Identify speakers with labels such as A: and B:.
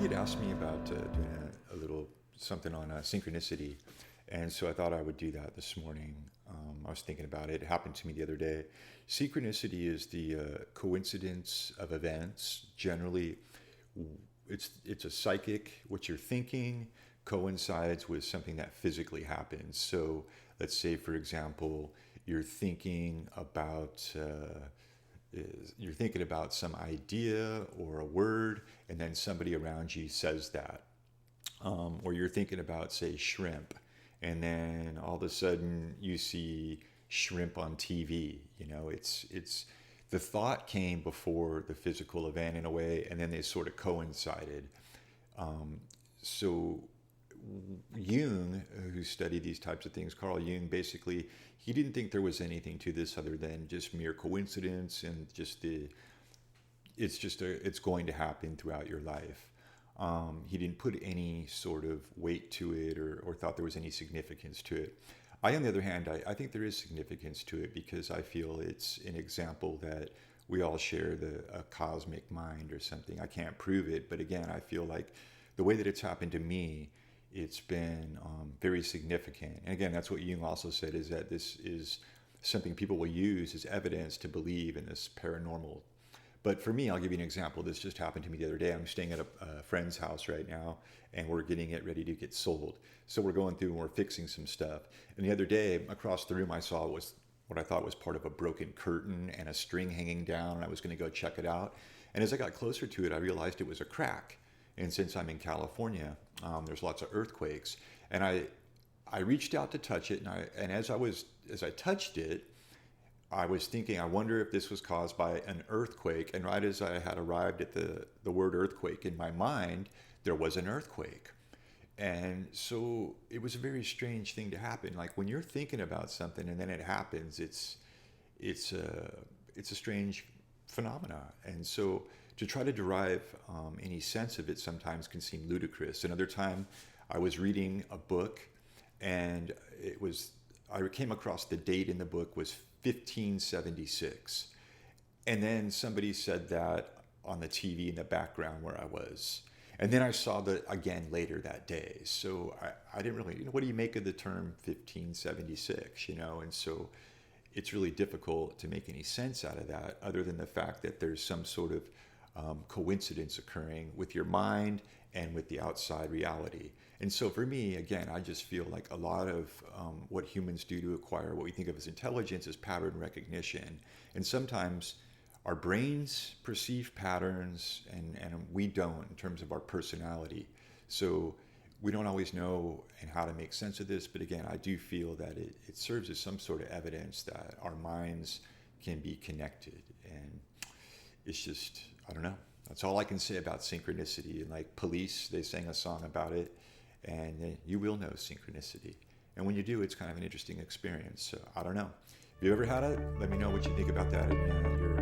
A: Somebody had asked me about doing a little something on synchronicity, and so I thought I would do that this morning. I was thinking about it. It happened to me the other day. Synchronicity is the coincidence of events. Generally, it's a psychic. What you're thinking coincides with something that physically happens. So let's say, for example, you're thinking about. You're thinking about some idea or a word, and then somebody around you says that. Or you're thinking about, say, shrimp, and then all of a sudden you see shrimp on TV. It's the thought came before the physical event in a way, and then they sort of coincided. So Jung, who studied these types of things, Carl Jung, basically, he didn't think there was anything to this other than just mere coincidence and it's going to happen throughout your life. He didn't put any sort of weight to it or thought there was any significance to it. On the other hand, I think there is significance to it because I feel it's an example that we all share a cosmic mind or something. I can't prove it, but again, I feel like the way that it's happened to me, it's been very significant. And again, that's what Jung also said, is that this is something people will use as evidence to believe in this paranormal. But for me, I'll give you an example. This just happened to me the other day. I'm staying at a friend's house right now, and we're getting it ready to get sold. So we're going through and we're fixing some stuff. And the other day, across the room, I saw was what I thought was part of a broken curtain and a string hanging down, and I was going to go check it out. And as I got closer to it, I realized it was a crack. And since I'm in California, there's lots of earthquakes. And I reached out to touch it, and as I touched it, I was thinking, I wonder if this was caused by an earthquake. And right as I had arrived at the word earthquake in my mind, there was an earthquake. And so it was a very strange thing to happen. Like when you're thinking about something and then it happens, it's a strange phenomena. And so to try to derive any sense of it sometimes can seem ludicrous. Another time, I was reading a book, and I came across the date in the book was 1576, and then somebody said that on the TV in the background where I was, and then I saw that again later that day. So I didn't really, what do you make of the term 1576? And so it's really difficult to make any sense out of that, other than the fact that there's some sort of coincidence occurring with your mind and with the outside reality. And so for me, again, I just feel like a lot of what humans do to acquire what we think of as intelligence is pattern recognition. And sometimes our brains perceive patterns and we don't in terms of our personality. So we don't always know and how to make sense of this. But again, I do feel that it serves as some sort of evidence that our minds can be connected. And it's just, I don't know. That's all I can say about synchronicity. And like Police, they sang a song about it, and you will know synchronicity. And when you do, it's kind of an interesting experience. So I don't know. Have you ever had it? Let me know what you think about that in your